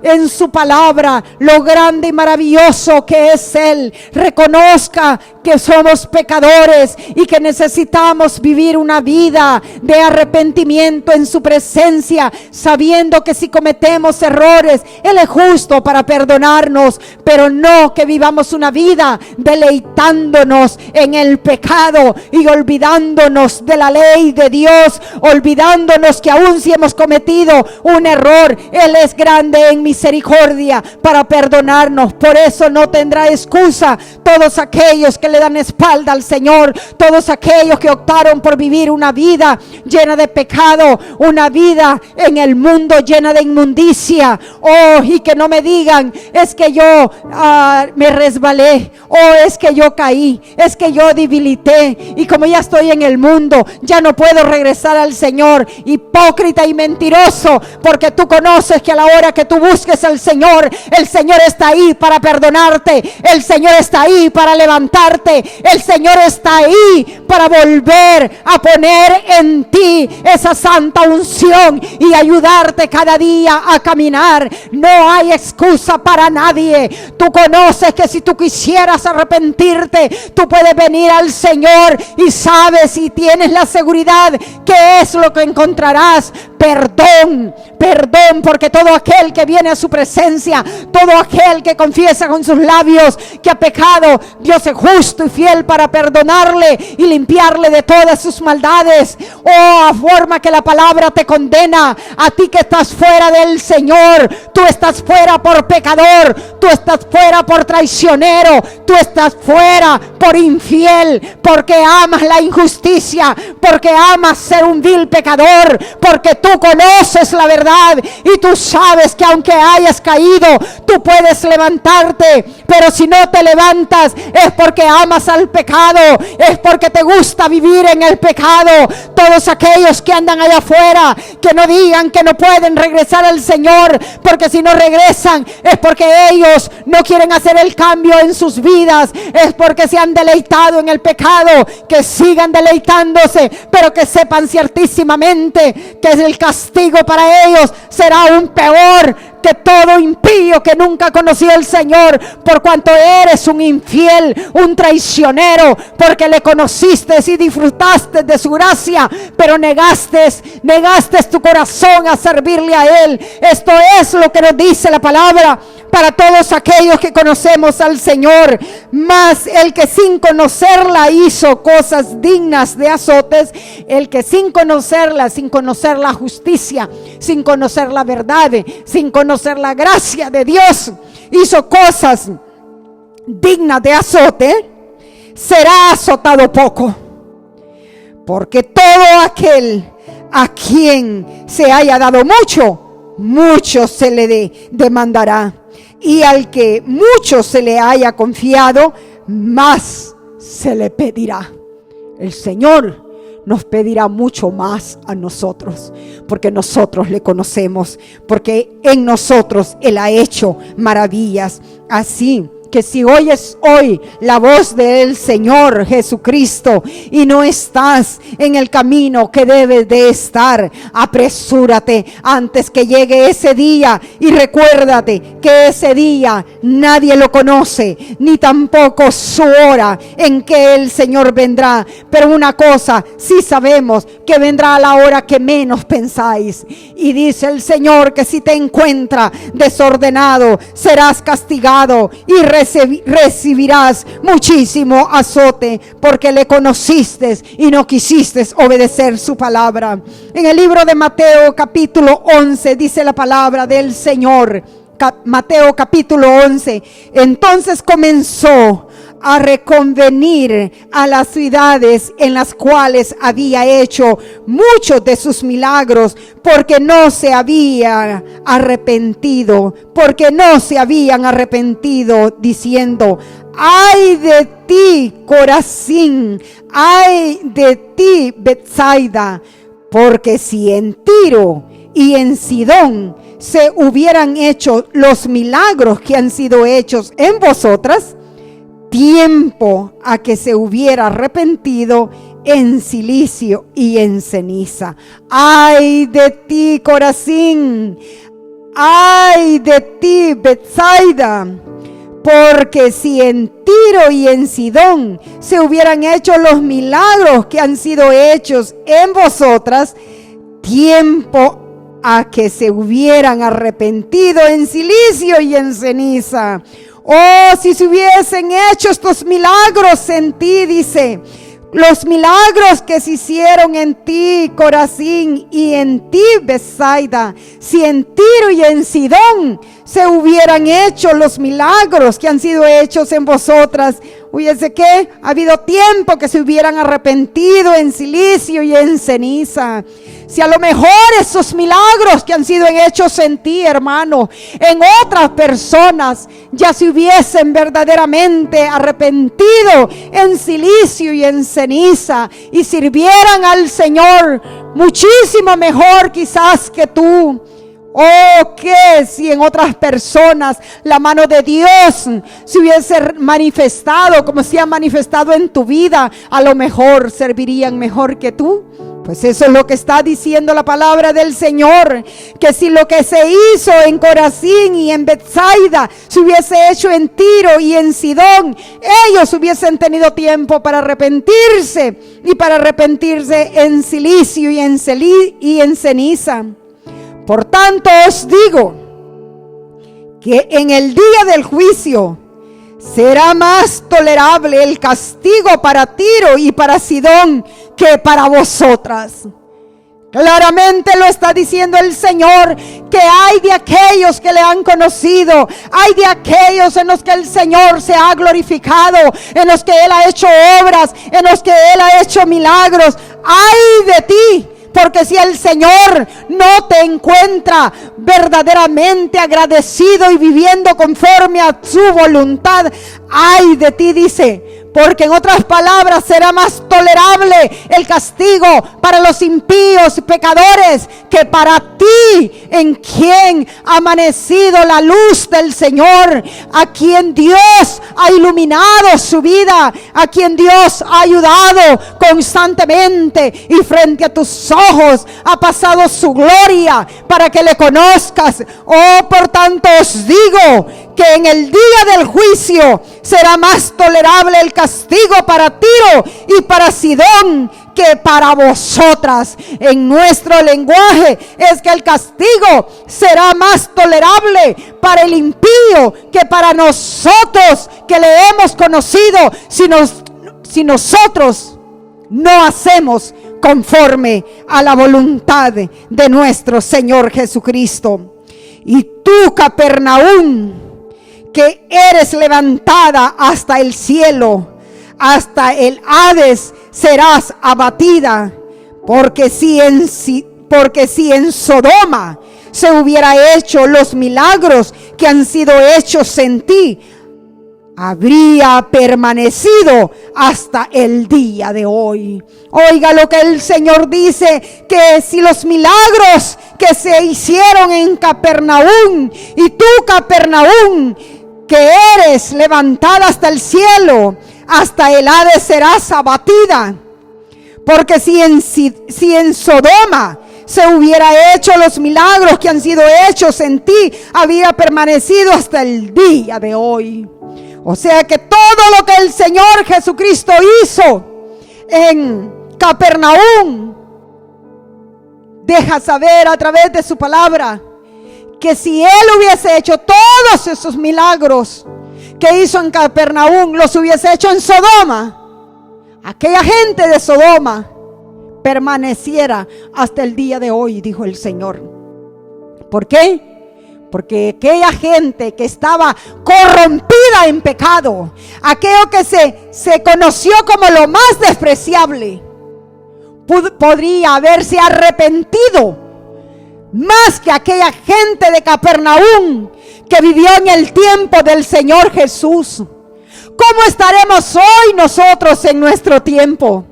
en su palabra lo grande y maravilloso que es Él. Reconozca que somos pecadores y que necesitamos vivir una vida de arrepentimiento en su presencia, sabiendo que si cometemos errores, Él es justo para perdonarnos, pero no que vivamos una vida deleitándonos en el pecado y olvidándonos de la ley de Dios, olvidándonos que aun si hemos cometido un error, Él es grande en misericordia para perdonarnos. Por eso no tendrá excusa todos aquellos que le dan espalda al Señor, todos aquellos que optaron por vivir una vida llena de pecado, una vida en el mundo llena de inmundicia. Y que no me digan, es que yo me resbalé, es que yo caí, es que yo debilité, y como ya estoy en el mundo, ya no puedo regresar al Señor. Hipócrita y mentiroso, porque tú conoces que a la hora que tú busques al Señor, el Señor está ahí para perdonarte, el Señor está ahí para levantarte, el Señor está ahí para volver a poner en ti esa santa unción y ayudarte cada día a caminar. No hay excusa para nadie. Tú conoces que si tú quisieras arrepentirte, tú puedes venir al Señor y sabes y tienes la seguridad que es lo que encontrarás: perdón, porque todo aquel que viene a su presencia, todo aquel que confiesa con sus labios que ha pecado, Dios es justo y fiel para perdonarle y limpiarle de todas sus maldades. A forma que la palabra te condena a ti que estás fuera del Señor. Tú estás fuera por pecador, tú estás fuera por traicionero, tú estás fuera por infiel, porque amas la injusticia, porque amas ser un vil pecador, porque tú conoces la verdad y tú sabes que aunque hayas caído, tú puedes levantarte. Pero si no te levantas, es porque amas al pecado, es porque te gusta vivir en el pecado. Todos aquellos que andan allá afuera, que no digan que no pueden regresar al Señor, porque si no regresan es porque ellos no quieren hacer el cambio en sus vidas, es porque se han deleitado en el pecado. Que sigan deleitándose, pero que sepan ciertísimamente que el castigo para ellos será aún peor que todo impío que nunca conoció al Señor, por cuanto eres un infiel, un traicionero, porque le conociste y disfrutaste de su gracia, pero negaste tu corazón a servirle a Él. Esto es lo que nos dice la palabra para todos aquellos que conocemos al Señor. Mas el que sin conocerla hizo cosas dignas de azotes, el que sin conocer la justicia, sin conocer la verdad, sin conocer la gracia de Dios, hizo cosas dignas de azote, será azotado poco. Porque todo aquel a quien se haya dado mucho, mucho se le demandará. Y al que mucho se le haya confiado, más se le pedirá. El Señor nos pedirá mucho más a nosotros, porque nosotros le conocemos, porque en nosotros Él ha hecho maravillas. Así que si oyes hoy la voz del Señor Jesucristo y no estás en el camino que debes de estar, apresúrate antes que llegue ese día, y recuérdate que ese día nadie lo conoce, ni tampoco su hora en que el Señor vendrá. Pero una cosa sí sabemos, que vendrá a la hora que menos pensáis. Y dice el Señor que si te encuentra desordenado, serás castigado y recibirás muchísimo azote, porque le conociste y no quisiste obedecer su palabra. En el libro de Mateo capítulo 11 dice la palabra del Señor. Mateo capítulo 11. Entonces comenzó a reconvenir a las ciudades en las cuales había hecho muchos de sus milagros, porque no se habían arrepentido, diciendo: ay de ti, Corazín, ay de ti, Betsaida, porque si en Tiro y en Sidón se hubieran hecho los milagros que han sido hechos en vosotras, tiempo a que se hubiera arrepentido en silicio y en ceniza. Ay de ti, Corazín, ay de ti, Betsaida, porque si en Tiro y en Sidón se hubieran hecho los milagros que han sido hechos en vosotras, tiempo a que se hubieran arrepentido en silicio y en ceniza. Oh, si se hubiesen hecho estos milagros en ti, dice, los milagros que se hicieron en ti, Corazín, y en ti, Betsaida, si en Tiro y en Sidón se hubieran hecho los milagros que han sido hechos en vosotras, hubiese que ha habido tiempo que se hubieran arrepentido en silicio y en ceniza. Si a lo mejor esos milagros que han sido hechos en ti, hermano, en otras personas, ya se hubiesen verdaderamente arrepentido en silicio y en ceniza, y sirvieran al Señor muchísimo mejor quizás que tú. Oh, que si en otras personas la mano de Dios se hubiese manifestado como se ha manifestado en tu vida, a lo mejor servirían mejor que tú. Pues eso es lo que está diciendo la palabra del Señor, que si lo que se hizo en Corazín y en Betsaida se hubiese hecho en Tiro y en Sidón, ellos hubiesen tenido tiempo para arrepentirse, y para arrepentirse en silicio y en ceniza. Por tanto os digo que en el día del juicio será más tolerable el castigo para Tiro y para Sidón que para vosotras. Claramente lo está diciendo el Señor, que hay de aquellos que le han conocido, hay de aquellos en los que el Señor se ha glorificado, en los que Él ha hecho obras, en los que Él ha hecho milagros. Ay de ti, porque si el Señor no te encuentra verdaderamente agradecido y viviendo conforme a su voluntad, ay de ti, dice. Porque en otras palabras será más tolerable el castigo para los impíos y pecadores que para ti, en quien ha amanecido la luz del Señor, a quien Dios ha iluminado su vida, a quien Dios ha ayudado constantemente, y frente a tus ojos ha pasado su gloria para que le conozcas. Oh, por tanto os digo que en el día del juicio será más tolerable el castigo para Tiro y para Sidón que para vosotras. En nuestro lenguaje es que el castigo será más tolerable para el impío que para nosotros que le hemos conocido, si nosotros no hacemos conforme a la voluntad de nuestro Señor Jesucristo. Y tú, Capernaum, que eres levantada hasta el cielo, hasta el Hades serás abatida, porque si en Sodoma se hubiera hecho los milagros que han sido hechos en ti, habría permanecido hasta el día de hoy. Oiga lo que el Señor dice, que si los milagros que se hicieron en Capernaum, y tú, Capernaum, que eres levantada hasta el cielo, hasta el Hades serás abatida. Porque si en Sodoma se hubiera hecho los milagros que han sido hechos en ti, habría permanecido hasta el día de hoy. O sea que todo lo que el Señor Jesucristo hizo en Capernaum, deja saber a través de su palabra, que si Él hubiese hecho todos esos milagros que hizo en Capernaum, los hubiese hecho en Sodoma, aquella gente de Sodoma permaneciera hasta el día de hoy, dijo el Señor. ¿Por qué? Porque aquella gente que estaba corrompida en pecado, aquello que se conoció como lo más despreciable, podría haberse arrepentido más que aquella gente de Capernaum que vivió en el tiempo del Señor Jesús. ¿Cómo estaremos hoy nosotros en nuestro tiempo?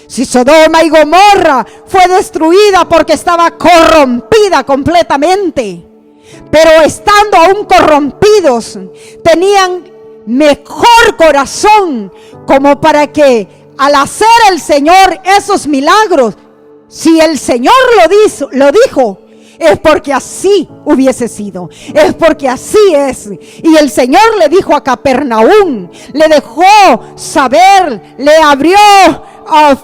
Si Sodoma y Gomorra fue destruida porque estaba corrompida completamente, pero estando aún corrompidos, tenían mejor corazón como para que al hacer el Señor esos milagros, si el Señor lo dijo, es porque así hubiese sido, es porque así es. Y el Señor le dijo a Capernaum, le dejó saber, le abrió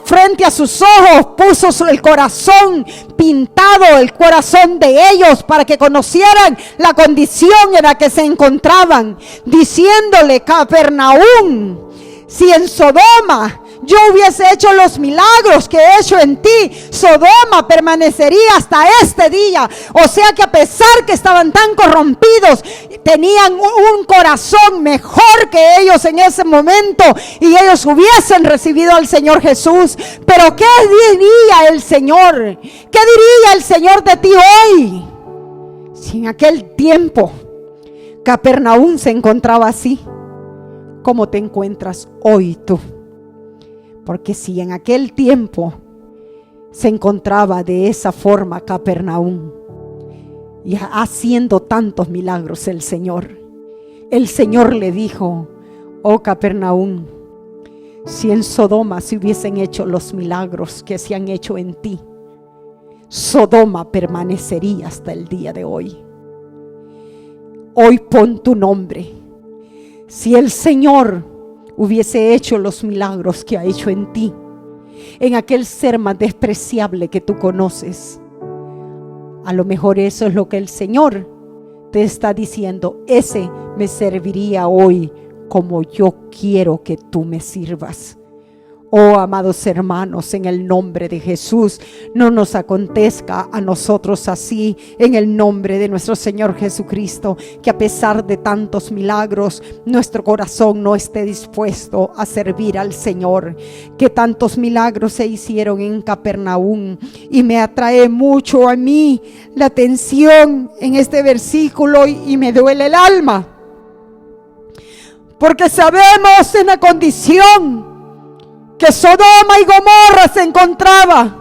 frente a sus ojos, puso el corazón pintado, el corazón de ellos, para que conocieran la condición en la que se encontraban, diciéndole: Capernaum, si en Sodoma yo hubiese hecho los milagros que he hecho en ti, Sodoma permanecería hasta este día. O sea que a pesar que estaban tan corrompidos, tenían un corazón mejor que ellos en ese momento, y ellos hubiesen recibido al Señor Jesús. Pero ¿qué diría el Señor? ¿Qué diría el Señor de ti hoy? Si en aquel tiempo Capernaum se encontraba así, ¿cómo te encuentras hoy tú? Porque si en aquel tiempo se encontraba de esa forma Capernaum, y haciendo tantos milagros el Señor le dijo: oh Capernaum, si en Sodoma se hubiesen hecho los milagros que se han hecho en ti, Sodoma permanecería hasta el día de hoy. Hoy pon tu nombre. Si el Señor hubiese hecho los milagros que ha hecho en ti, en aquel ser más despreciable que tú conoces, a lo mejor eso es lo que el Señor te está diciendo: ese me serviría hoy como yo quiero que tú me sirvas. Oh, amados hermanos, en el nombre de Jesús, no nos acontezca a nosotros así, en el nombre de nuestro Señor Jesucristo, que a pesar de tantos milagros, nuestro corazón no esté dispuesto a servir al Señor. Que tantos milagros se hicieron en Capernaum, y me atrae mucho a mí la atención en este versículo, y me duele el alma, porque sabemos en la condición que Sodoma y Gomorra se encontraba,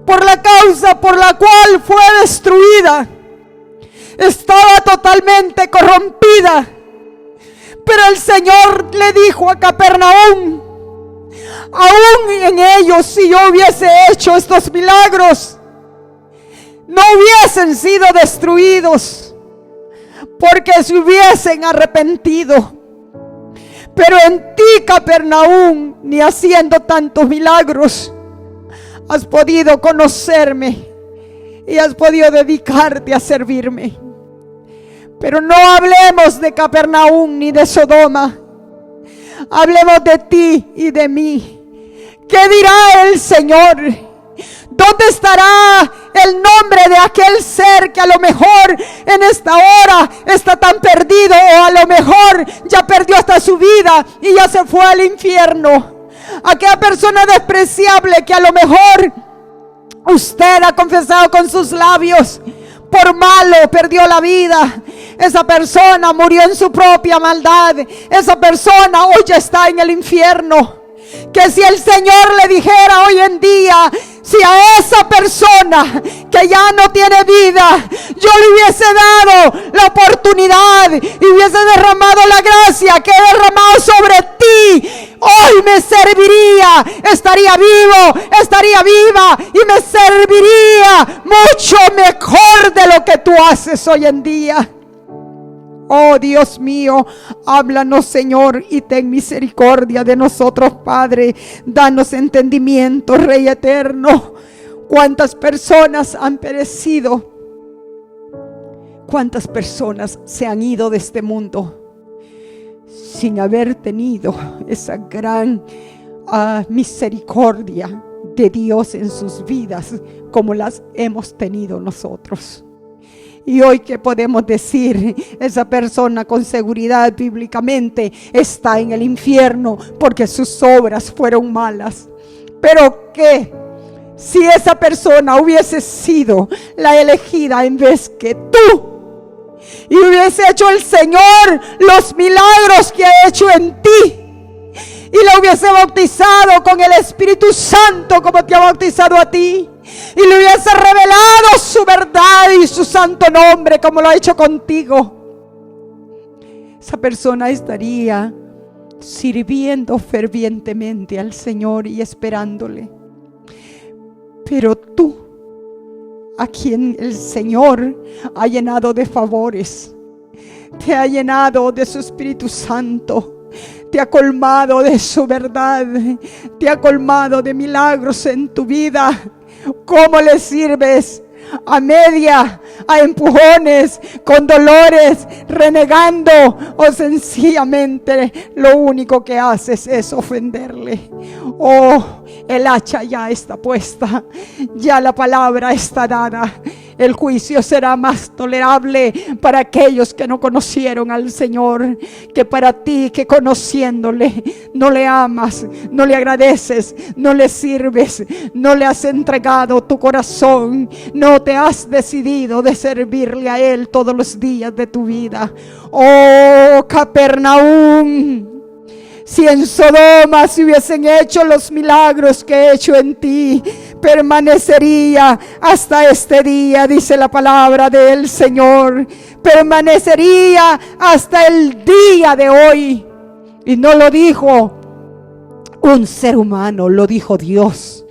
por la causa por la cual fue destruida. Estaba totalmente corrompida. Pero el Señor le dijo a Capernaum: aún en ellos, si yo hubiese hecho estos milagros, no hubiesen sido destruidos, porque se hubiesen arrepentido. Pero en ti, Capernaum, ni haciendo tantos milagros, has podido conocerme y has podido dedicarte a servirme. Pero no hablemos de Capernaum ni de Sodoma. Hablemos de ti y de mí. ¿Qué dirá el Señor? ¿Dónde estará el nombre de aquel ser que a lo mejor en esta hora está tan perdido, o a lo mejor ya perdió hasta su vida y ya se fue al infierno? Aquella persona despreciable que a lo mejor usted ha confesado con sus labios: por malo perdió la vida. Esa persona murió en su propia maldad. Esa persona hoy ya está en el infierno. Que si el Señor le dijera hoy en día, si a esa persona que ya no tiene vida, yo le hubiese dado la oportunidad y hubiese derramado la gracia que he derramado sobre ti, hoy me serviría, estaría vivo, estaría viva y me serviría mucho mejor de lo que tú haces hoy en día. Oh Dios mío, háblanos, Señor, y ten misericordia de nosotros, Padre. Danos entendimiento, Rey eterno. ¿Cuántas personas han perecido? ¿Cuántas personas se han ido de este mundo sin haber tenido esa gran misericordia de Dios en sus vidas como las hemos tenido nosotros? Y hoy, ¿qué podemos decir? Esa persona con seguridad bíblicamente está en el infierno porque sus obras fueron malas. Pero ¿qué? Si esa persona hubiese sido la elegida en vez que tú, y hubiese hecho el Señor los milagros que ha hecho en ti, y la hubiese bautizado con el Espíritu Santo como te ha bautizado a ti, y le hubiese revelado su verdad y su santo nombre como lo ha hecho contigo, esa persona estaría sirviendo fervientemente al Señor y esperándole. Pero tú, a quien el Señor ha llenado de favores, te ha llenado de su Espíritu Santo, te ha colmado de su verdad, te ha colmado de milagros en tu vida, ¿cómo le sirves? A media, a empujones, con dolores, renegando, o sencillamente lo único que haces es ofenderle. Oh, el hacha ya está puesta, ya la palabra está dada. El juicio será más tolerable para aquellos que no conocieron al Señor que para ti, que conociéndole no le amas, no le agradeces, no le sirves, no le has entregado tu corazón, no te has decidido de servirle a Él todos los días de tu vida. Oh, Capernaum, si en Sodoma se hubiesen hecho los milagros que he hecho en ti, permanecería hasta este día, dice la palabra del Señor. Permanecería hasta el día de hoy. Y no lo dijo un ser humano, lo dijo Dios.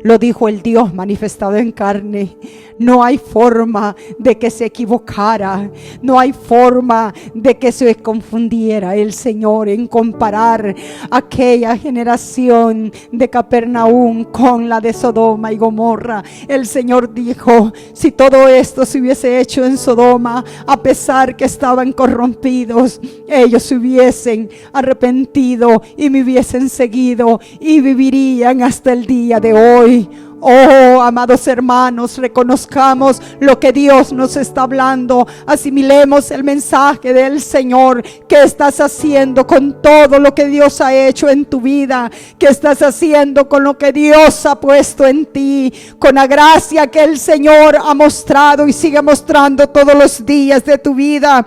Lo dijo el Dios manifestado en carne. No hay forma de que se equivocara. No hay forma de que se confundiera el Señor en comparar aquella generación de Capernaum con la de Sodoma y Gomorra. El Señor dijo, si todo esto se hubiese hecho en Sodoma, a pesar que estaban corrompidos, ellos se hubiesen arrepentido y me hubiesen seguido y vivirían hasta el día de hoy. Oh, amados hermanos, reconozcamos lo que Dios nos está hablando. Asimilemos el mensaje del Señor. ¿Qué estás haciendo con todo lo que Dios ha hecho en tu vida? ¿Qué estás haciendo con lo que Dios ha puesto en ti? Con la gracia que el Señor ha mostrado y sigue mostrando todos los días de tu vida.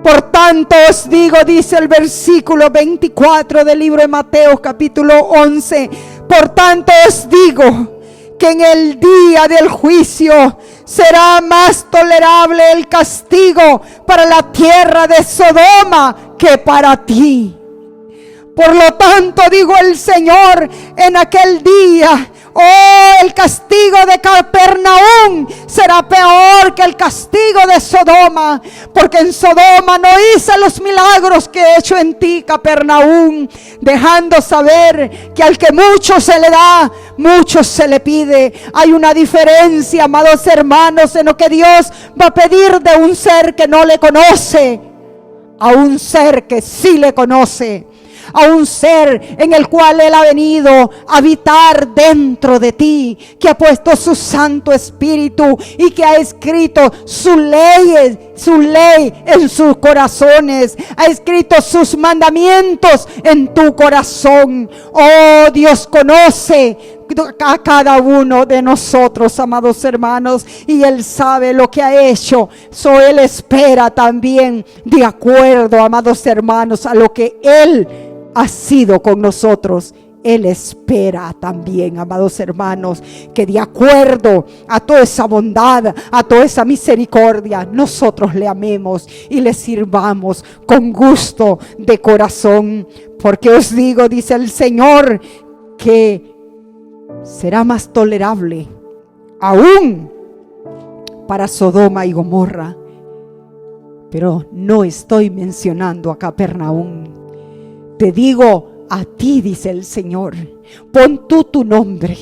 Por tanto os digo, dice el versículo 24 del libro de Mateo capítulo 11. Por tanto os digo que en el día del juicio será más tolerable el castigo para la tierra de Sodoma que para ti. Por lo tanto, dijo el Señor, en aquel día, oh, el castigo de Capernaum será peor que el castigo de Sodoma, porque en Sodoma no hice los milagros que he hecho en ti, Capernaum, dejando saber que al que mucho se le da, mucho se le pide. Hay una diferencia, amados hermanos, en lo que Dios va a pedir de un ser que no le conoce a un ser que sí le conoce. A un ser en el cual Él ha venido a habitar dentro de ti, que ha puesto su Santo Espíritu y que ha escrito su ley en sus corazones, ha escrito sus mandamientos en tu corazón. Oh, Dios conoce a cada uno de nosotros, amados hermanos, y Él sabe lo que ha hecho. Él espera también de acuerdo, amados hermanos, a lo que Él ha sido con nosotros. Él espera también, amados hermanos, que de acuerdo a toda esa bondad, a toda esa misericordia, nosotros le amemos y le sirvamos con gusto de corazón. Porque os digo, dice el Señor, que será más tolerable aún para Sodoma y Gomorra. Pero no estoy mencionando a Capernaum. Te digo a ti, dice el Señor, pon tú tu nombre.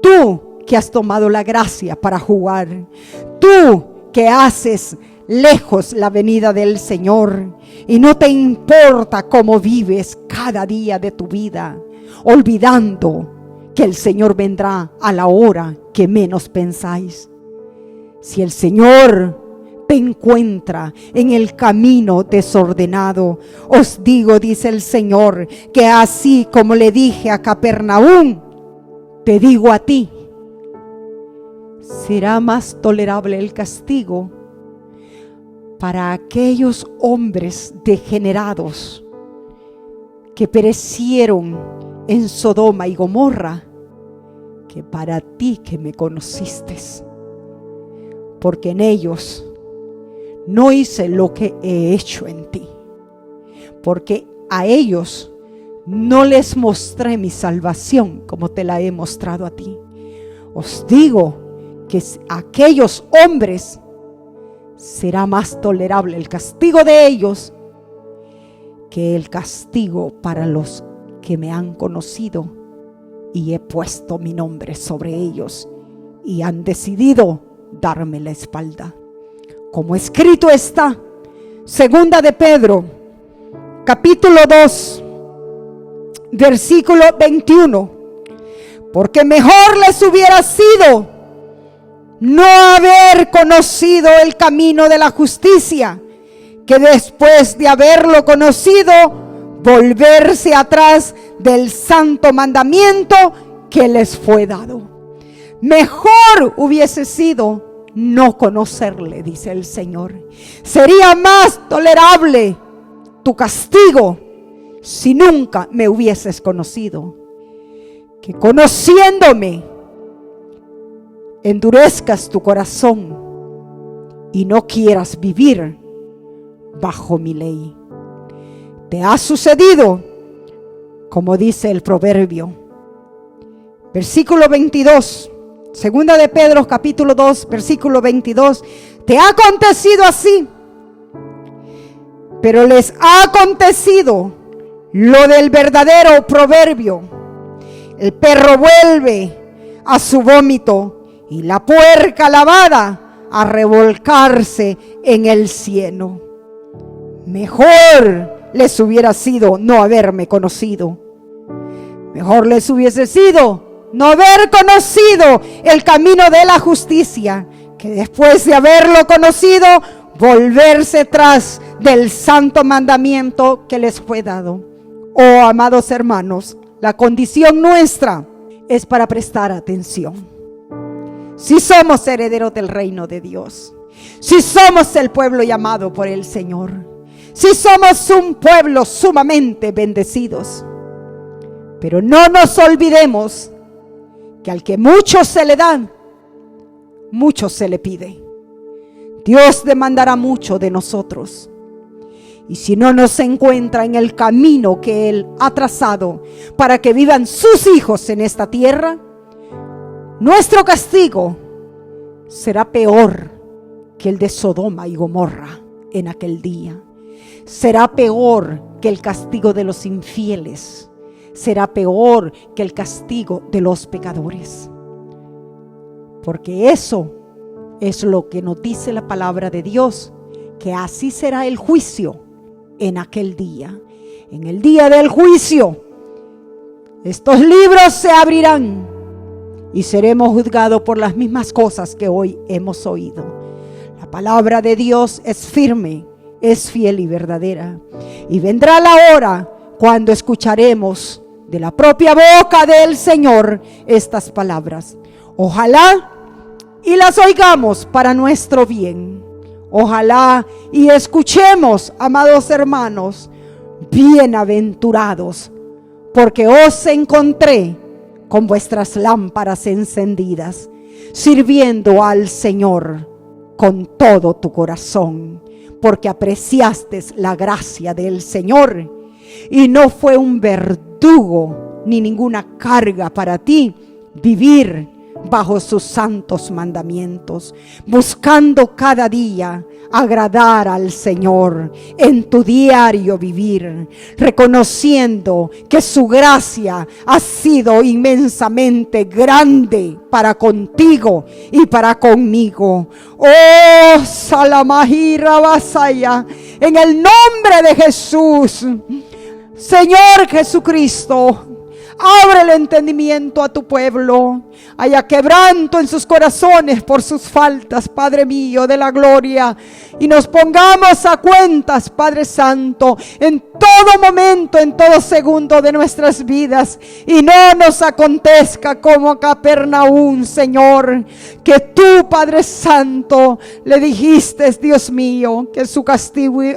Tú que has tomado la gracia para jugar. Tú que haces lejos la venida del Señor y no te importa cómo vives cada día de tu vida, olvidando que el Señor vendrá a la hora que menos pensáis. Si el Señor te encuentra en el camino desordenado, os digo, dice el Señor, que así como le dije a Capernaum, te digo a ti, será más tolerable el castigo para aquellos hombres degenerados que perecieron en Sodoma y Gomorra, que para ti que me conociste, porque en ellos no hice lo que he hecho en ti, porque a ellos no les mostré mi salvación como te la he mostrado a ti. Os digo que aquellos hombres será más tolerable el castigo de ellos que el castigo para los que me han conocido y he puesto mi nombre sobre ellos y han decidido darme la espalda. Como escrito está, segunda de Pedro, capítulo 2, versículo 21. Porque mejor les hubiera sido no haber conocido el camino de la justicia, que después de haberlo conocido, volverse atrás del santo mandamiento que les fue dado. Mejor hubiese sido no conocerle, dice el Señor. Sería más tolerable tu castigo si nunca me hubieses conocido, que conociéndome endurezcas tu corazón y no quieras vivir bajo mi ley. Te ha sucedido, como dice el proverbio, versículo 22, segunda de Pedro capítulo 2, versículo 22. Te ha acontecido así, pero les ha acontecido lo del verdadero proverbio: el perro vuelve a su vómito y la puerca lavada a revolcarse en el cieno. Mejor les hubiera sido no haberme conocido. Mejor les hubiese sido no haber conocido el camino de la justicia, que después de haberlo conocido, volverse tras del santo mandamiento que les fue dado. Oh, amados hermanos, la condición nuestra es para prestar atención. Si somos herederos del reino de Dios, si somos el pueblo llamado por el Señor, si somos un pueblo sumamente bendecidos, pero no nos olvidemos que al que mucho se le dan, mucho se le pide. Dios demandará mucho de nosotros. Y si no nos encuentra en el camino que Él ha trazado para que vivan sus hijos en esta tierra, nuestro castigo será peor que el de Sodoma y Gomorra en aquel día. Será peor que el castigo de los infieles. Será peor que el castigo de los pecadores. Porque eso es lo que nos dice la palabra de Dios, que así será el juicio en aquel día. En el día del juicio, estos libros se abrirán y seremos juzgados por las mismas cosas que hoy hemos oído. La palabra de Dios es firme, es fiel y verdadera. Y vendrá la hora cuando escucharemos de la propia boca del Señor estas palabras. Ojalá y las oigamos para nuestro bien. Ojalá y escuchemos, amados hermanos, bienaventurados, porque os encontré con vuestras lámparas encendidas, sirviendo al Señor con todo tu corazón, porque apreciaste la gracia del Señor, y no fue un verdugo ni ninguna carga para ti vivir bajo sus santos mandamientos, buscando cada día agradar al Señor en tu diario vivir, reconociendo que su gracia ha sido inmensamente grande para contigo y para conmigo. Oh, Salamahira Basaya, en el nombre de Jesús, Señor Jesucristo, abre el entendimiento a tu pueblo. Haya quebranto en sus corazones por sus faltas, Padre mío de la gloria. Y nos pongamos a cuentas, Padre Santo, en todo momento, en todo segundo de nuestras vidas. Y no nos acontezca como a Capernaum, Señor, que tú, Padre Santo, le dijiste, Dios mío, que su castigo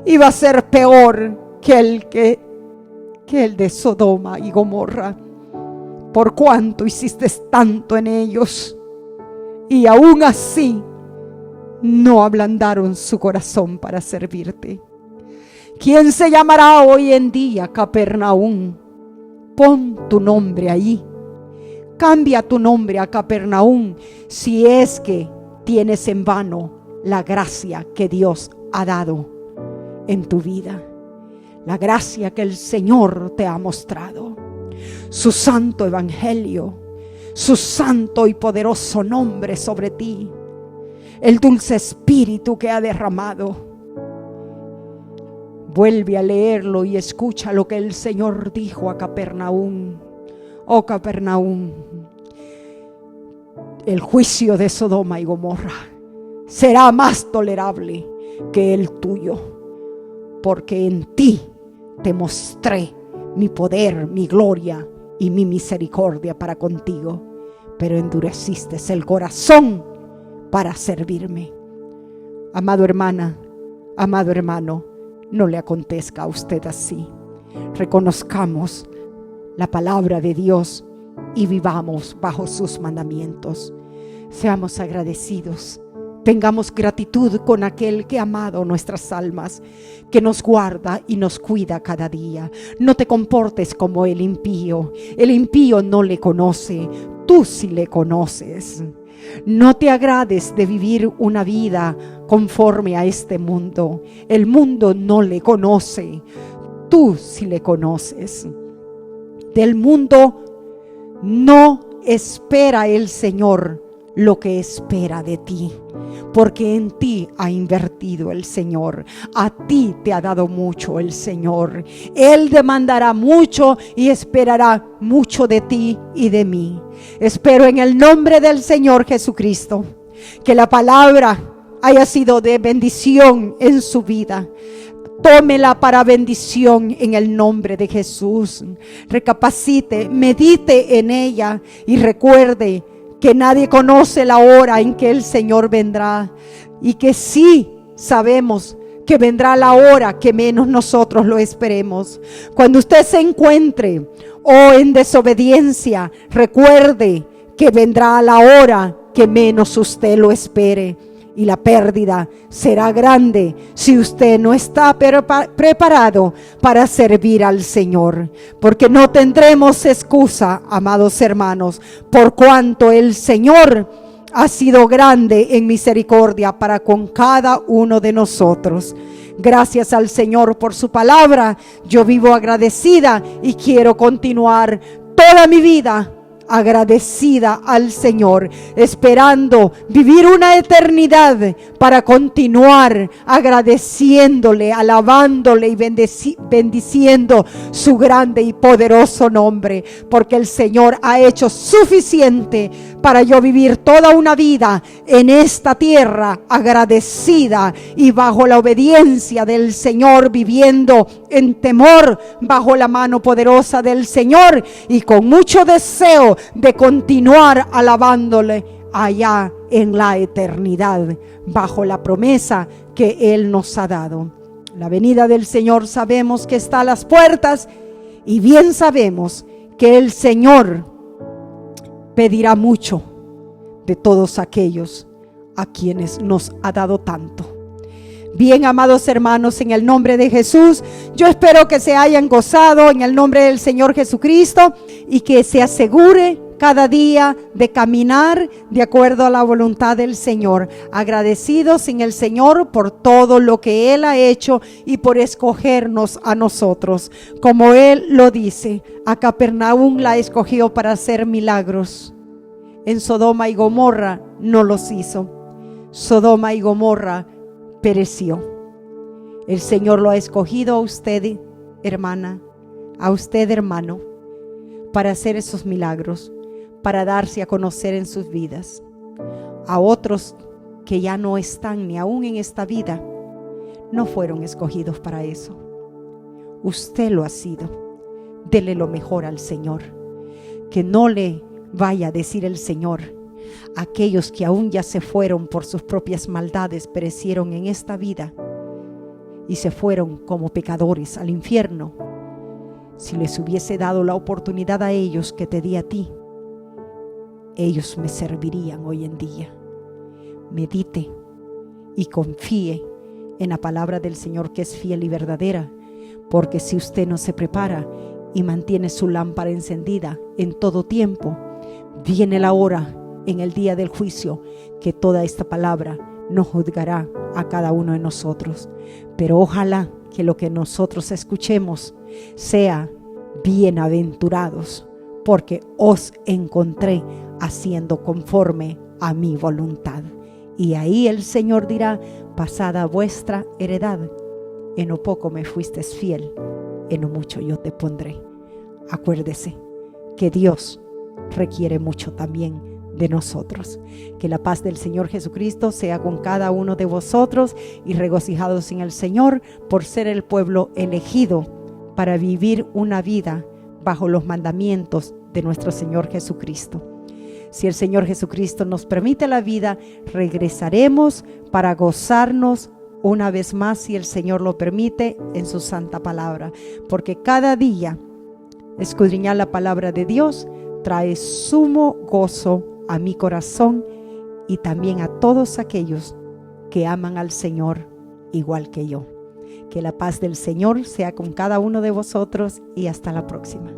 iba a ser peor que el de Sodoma y Gomorra, por cuanto hiciste tanto en ellos, y aún así no ablandaron su corazón para servirte. ¿Quién se llamará hoy en día Capernaum? Pon tu nombre ahí, cambia tu nombre a Capernaum, si es que tienes en vano la gracia que Dios ha dado en tu vida. La gracia que el Señor te ha mostrado, su santo evangelio, su santo y poderoso nombre sobre ti, el dulce espíritu que ha derramado. Vuelve a leerlo y escucha lo que el Señor dijo a Capernaum. Oh Capernaum, el juicio de Sodoma y Gomorra será más tolerable que el tuyo, porque en ti te mostré mi poder, mi gloria y mi misericordia para contigo, pero endureciste el corazón para servirme. Amado hermana, amado hermano, no le acontezca a usted así. Reconozcamos la palabra de Dios y vivamos bajo sus mandamientos. Seamos agradecidos. Tengamos gratitud con aquel que ha amado nuestras almas, que nos guarda y nos cuida cada día. No te comportes como el impío. El impío no le conoce, tú sí le conoces. No te agrades de vivir una vida conforme a este mundo. El mundo no le conoce, tú sí le conoces. Del mundo no espera el Señor lo que espera de ti, porque en ti ha invertido el Señor. A ti te ha dado mucho el Señor. Él demandará mucho y esperará mucho de ti y de mí. Espero en el nombre del Señor Jesucristo que la palabra haya sido de bendición en su vida. Tómela para bendición en el nombre de Jesús. Recapacite, medite en ella y recuerde que nadie conoce la hora en que el Señor vendrá, y que sí sabemos que vendrá la hora que menos nosotros lo esperemos. Cuando usted se encuentre en desobediencia, recuerde que vendrá la hora que menos usted lo espere, y la pérdida será grande si usted no está preparado para servir al Señor, porque no tendremos excusa, amados hermanos, por cuanto el Señor ha sido grande en misericordia para con cada uno de nosotros. Gracias al Señor por su palabra. Yo vivo agradecida y quiero continuar toda mi vida agradecida al Señor, esperando vivir una eternidad para continuar agradeciéndole, alabándole y bendiciendo su grande y poderoso nombre, porque el Señor ha hecho suficiente para yo vivir toda una vida en esta tierra agradecida y bajo la obediencia del Señor, viviendo en temor bajo la mano poderosa del Señor y con mucho deseo de continuar alabándole allá en la eternidad, bajo la promesa que Él nos ha dado. La venida del Señor sabemos que está a las puertas, y bien sabemos que el Señor pedirá mucho de todos aquellos a quienes nos ha dado tanto. Bien, amados hermanos, en el nombre de Jesús, yo espero que se hayan gozado en el nombre del Señor Jesucristo y que se asegure cada día de caminar de acuerdo a la voluntad del Señor, agradecidos en el Señor por todo lo que Él ha hecho y por escogernos a nosotros. Como Él lo dice, a Capernaum la escogió para hacer milagros. En Sodoma y Gomorra no los hizo. Sodoma y Gomorra pereció. El Señor lo ha escogido a usted, hermana, a usted, hermano, para hacer esos milagros, para darse a conocer en sus vidas. A otros que ya no están ni aún en esta vida, no fueron escogidos para eso. Usted lo ha sido. Dele lo mejor al Señor. Que no le vaya a decir el Señor: aquellos que aún ya se fueron por sus propias maldades, perecieron en esta vida y se fueron como pecadores al infierno. Si les hubiese dado la oportunidad a ellos que te di a ti, ellos me servirían hoy en día. Medite y confíe en la palabra del Señor, que es fiel y verdadera, porque si usted no se prepara y mantiene su lámpara encendida en todo tiempo, viene la hora en el día del juicio que toda esta palabra nos juzgará a cada uno de nosotros. Pero ojalá que lo que nosotros escuchemos sea: bienaventurados, porque os encontré haciendo conforme a mi voluntad. Y ahí el Señor dirá: pasada vuestra heredad, en lo poco me fuisteis fiel, en lo mucho yo te pondré. Acuérdese que Dios requiere mucho también de nosotros. Que la paz del Señor Jesucristo sea con cada uno de vosotros, y regocijados en el Señor por ser el pueblo elegido para vivir una vida bajo los mandamientos de nuestro Señor Jesucristo. Si el Señor Jesucristo nos permite la vida, regresaremos para gozarnos una vez más, si el Señor lo permite, en su santa palabra, porque cada día escudriñar la palabra de Dios trae sumo gozo a mi corazón y también a todos aquellos que aman al Señor igual que yo. Que la paz del Señor sea con cada uno de vosotros, y hasta la próxima.